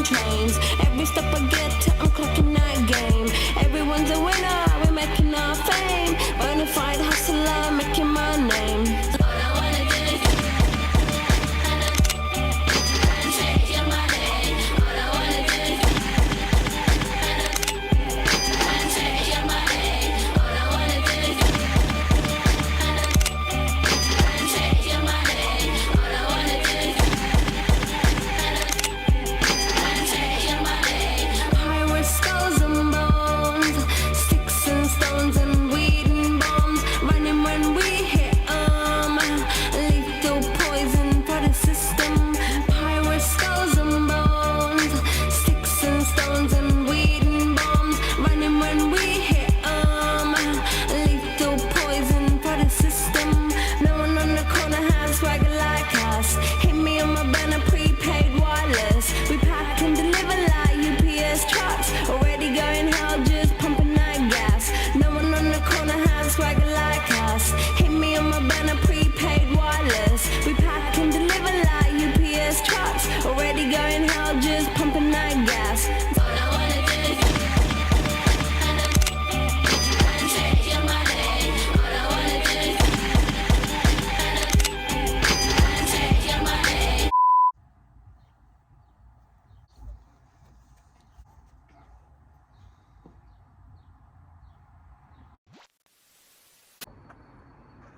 on trains. Every step I get to, I'm clocking that game. Everyone's a winner, we're making our fame. Bonafide hustler, making my name. All I wanna do is take your money. All I wanna do is take your money. All I wanna do is take your money. All I wanna do is take your money. Pirates, skulls and bones, sticks and stones and weed and bombs. Running when we hit 'em, lethal poison for the system. Pirates, skulls and bones, sticks and stones and weed and bombs. Running when we hit 'em, lethal poison for the system. No one on the corner has swagger like us. Hit me on my banner, prepaid wireless. We pack and deliver like UPS trucks. Already going hell, just pumping that gas. No one on the corner has swagger like us. Hit me on my banner, prepaid wireless. We pack and deliver like UPS trucks. Already going hell, just pumping that gas. All I wanna do is take your money. All I wanna do is take your money.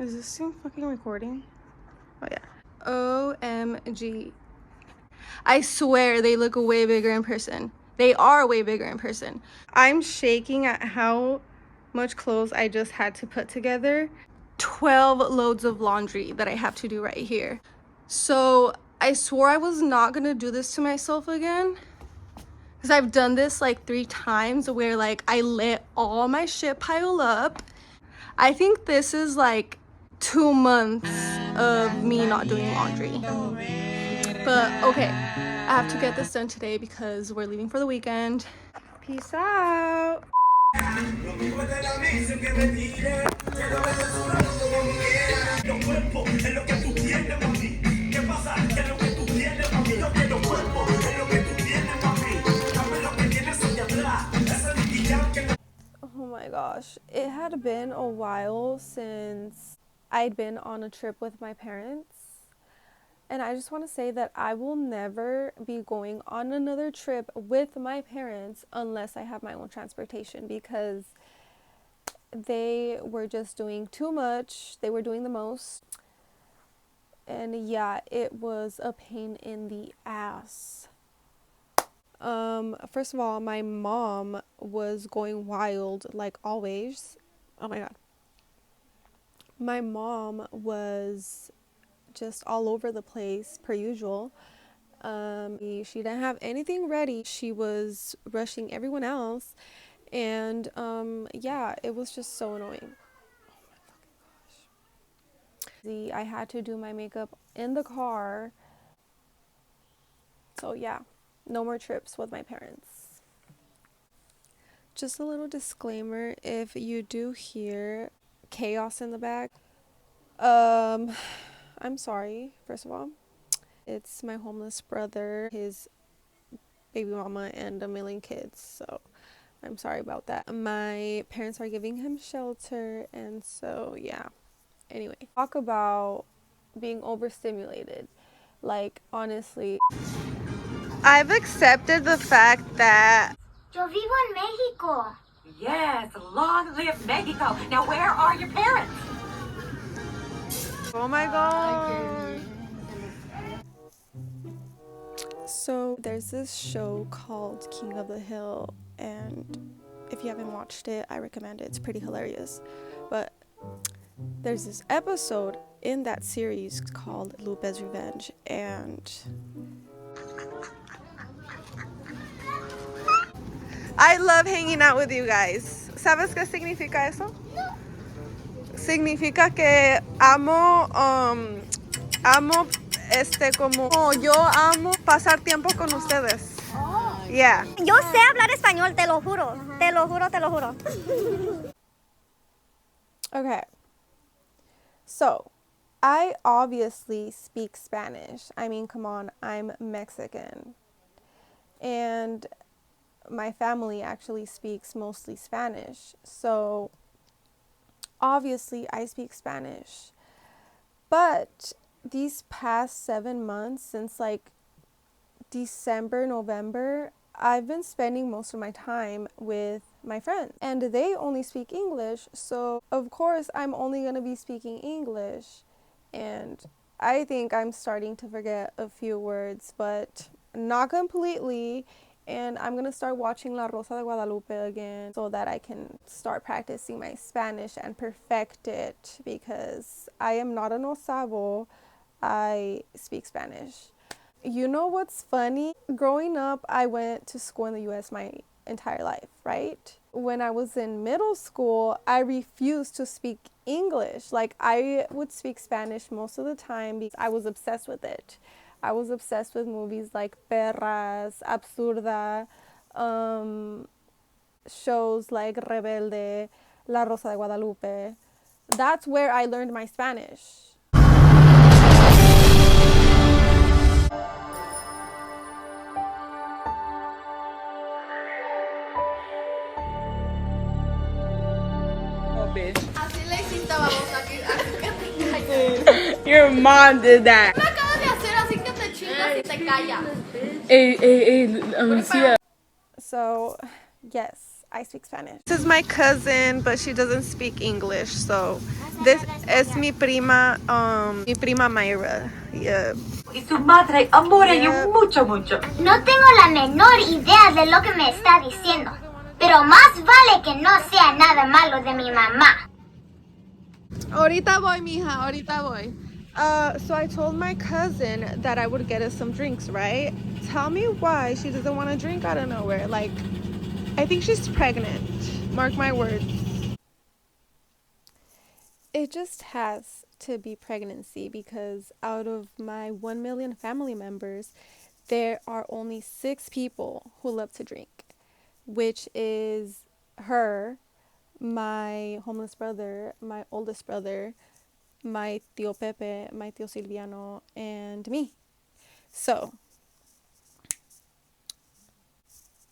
Is this thing fucking recording? Oh yeah. OMG. I swear they look way bigger in person. They are way bigger in person. I'm shaking at how much clothes I just had to put together. 12 loads of laundry that I have to do right here. So I swore I was not gonna do this to myself again, because I've done this like 3 times where like I let all my shit pile up. I think this is like 2 months of me not doing laundry. But okay, I have to get this done today because we're leaving for the weekend. Peace out. Oh my gosh, it had been a while since I'd been on a trip with my parents. And I just want to say that I will never be going on another trip with my parents unless I have my own transportation, because they were just doing too much. They were doing the most. And yeah, it was a pain in the ass. First of all, my mom was going wild like always. Oh my god. My mom was just all over the place per usual. She didn't have anything ready. She was rushing everyone else, and yeah, it was just so annoying. I had to do my makeup in the car. So yeah, no more trips with my parents. Just a little disclaimer, if you do hear chaos in the back, I'm sorry, first of all. It's my homeless brother, his baby mama, and a million kids, so I'm sorry about that. My parents are giving him shelter, and so yeah. Anyway, talk about being overstimulated. Like, honestly, I've accepted the fact that Yo vivo en México. Yes, long live Mexico. Now, where are your parents? oh my god. So there's this show called King of the Hill, and if you haven't watched it, I recommend it. It's pretty hilarious. But there's this episode in that series called Lupe's Revenge, and I love hanging out with you guys. ¿Sabes qué significa eso? Significa que amo como yo amo pasar tiempo con ustedes. Yeah. Yo sé hablar español, te lo juro. Te lo juro, te lo juro. Okay. So, I obviously speak Spanish. I mean, come on, I'm Mexican. And and my family actually speaks mostly Spanish. So obviously I speak Spanish. But these past 7 months, since like December, November, I've been spending most of my time with my friends and they only speak English. So, of course, I'm only going to be speaking English. And I think I'm starting to forget a few words, but not completely. And I'm going to start watching La Rosa de Guadalupe again so that I can start practicing my Spanish and perfect it because I am not a no sabo. I speak Spanish. You know what's funny? Growing up, I went to school in the US my entire life, right? When I was in middle school, I refused to speak English. Like, I would speak Spanish most of the time because I was obsessed with it. I was obsessed with movies like Perras, Absurda, shows like Rebelde, La Rosa de Guadalupe. That's where I learned my Spanish. Así le hiciste, babosa, así que te callas. Your mom did that. Me acabas de hacer así que te chingas y te callas. Anuncia. So, yes, I speak Spanish. This is my cousin, but she doesn't speak English. So, this is mi prima Mayra. Yeah. Y su madre, amor, y mucho, mucho. No tengo la menor idea de lo que me está diciendo, pero más vale que no sea nada malo de mi mamá. Ahorita voy, mija, ahorita voy. So I told my cousin that I would get us some drinks, right? Tell me why she doesn't want to drink out of nowhere. Like, I think she's pregnant. Mark my words. It just has to be pregnancy because out of my 1 million family members, there are only 6 people who love to drink, which is her, my homeless brother, my oldest brother, my tío Pepe, my tío Silviano, and me. So,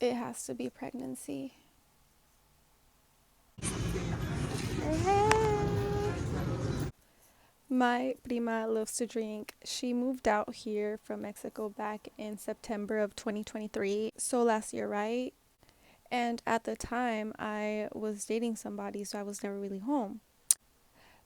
it has to be pregnancy. My prima loves to drink. She moved out here from Mexico back in September of 2023. So last year, right? And at the time, I was dating somebody, so I was never really home.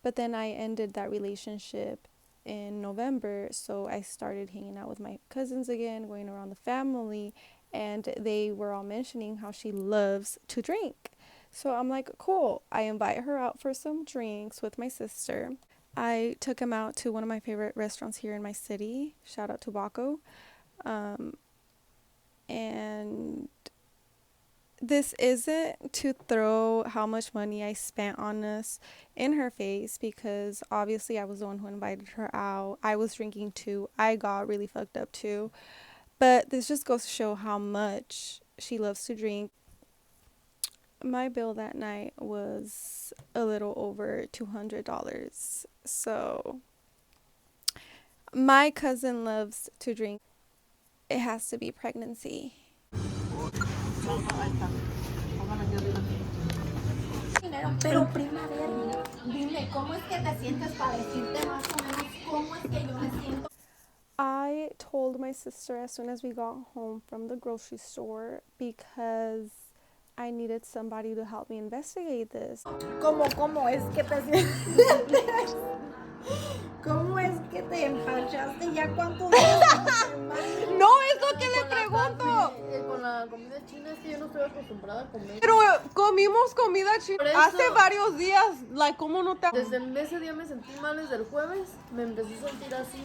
But then I ended that relationship in November, so I started hanging out with my cousins again, going around the family, and they were all mentioning how she loves to drink. So I'm like, cool. I invite her out for some drinks with my sister. I took him out to one of my favorite restaurants here in my city. Shout out to Baco. And this isn't to throw how much money I spent on us in her face because obviously I was the one who invited her out. I was drinking too. I got really fucked up too. But this just goes to show how much she loves to drink. My bill that night was a little over $200. So my cousin loves to drink. It has to be pregnancy. Pero prima, a ver, dime, ¿cómo es que te sientes para decirte más o menos cómo es que yo me siento? I told my sister as soon as we got home from the grocery store because I needed somebody to help me investigate this. ¿Cómo es que te sientes? ¿Cómo es que te empachaste ya cuántos días? No, es lo que le pregunto. Con la comida china es que yo no estoy acostumbrada a comer. Pero comimos comida china hace varios días. Like, ¿cómo no te... Desde ese día me sentí mal, desde el jueves me empecé a sentir así.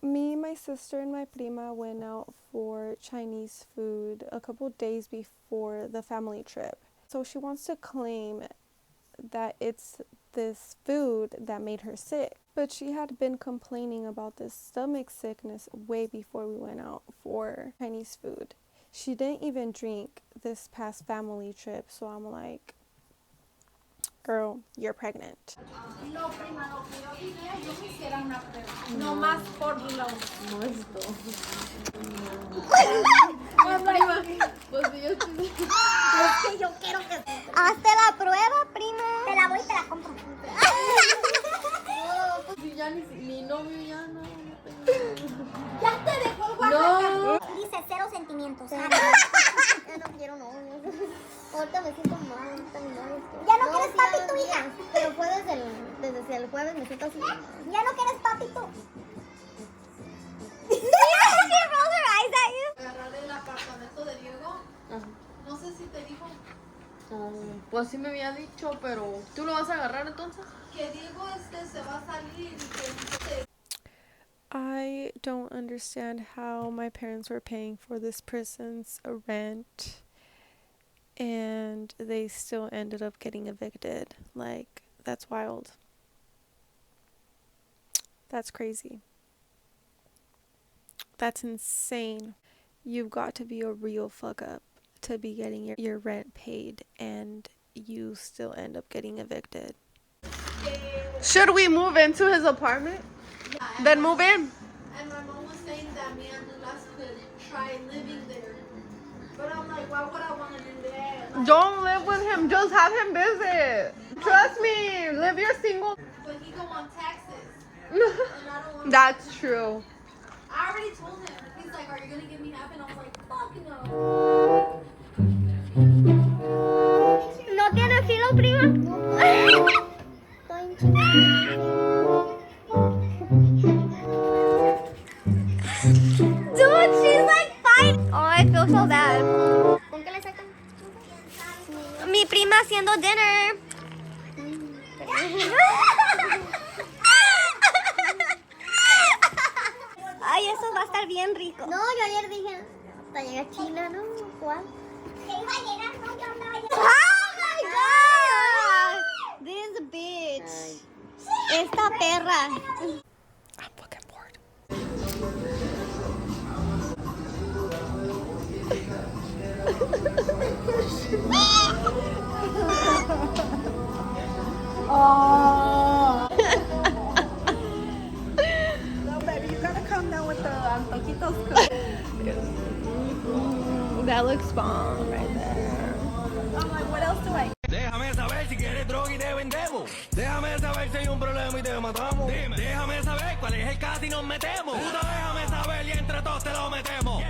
Me, my sister, and my prima went out for Chinese food a couple days before the family trip. So she wants to claim that it's this food that made her sick. But she had been complaining about this stomach sickness way before we went out for Chinese food. She didn't even drink this past family trip. So I'm like, girl, you're pregnant. No, prima, lo que yo diría, yo quisiera una pregunta. No más por lo... No esto. Prima, ahorita me siento mal, ahorita mi novio. ¿Ya no quieres papi tu hija? Pero fue desde el jueves me siento así. ¿Ya no quieres papi tú? She rolled her eyes at you. Agarrar el apartamento de Diego. No sé si te dijo. Pues sí me había dicho, pero ¿tú lo vas a agarrar entonces? Que Diego se va a salir y que I don't understand how my parents were paying for this person's rent and they still ended up getting evicted. Like, that's wild. That's crazy. That's insane. You've got to be a real fuck up to be getting your rent paid and you still end up getting evicted. Should we move into his apartment? Then move in. And my mom was saying that me and Lulas could try living there. But I'm like, why would I want to do that? Like, Don't live with him. Just have him visit. Trust me. Live your single. but he go on taxes. And I don't want That's true. I already told him. He's like, are you going to give me half? And I was like, fuck no. ¿No tiene filo, prima? Dude, she's like fine. Oh, I feel so bad. ¿Con qué le sacan? Mi prima haciendo dinner. Ay, eso va a estar bien rico. No, yo ayer dije, hasta llega China, ¿no? ¿Cuál? Oh my god! This bitch. Esta perra. I'm fucking bored. That looks bomb right there. Déjame saber si quieres droga y te vendemos. Déjame saber si hay un problema y te matamos. Dime. Déjame saber cuál es el caso y nos metemos. Puta, déjame saber y entre todos te lo metemos.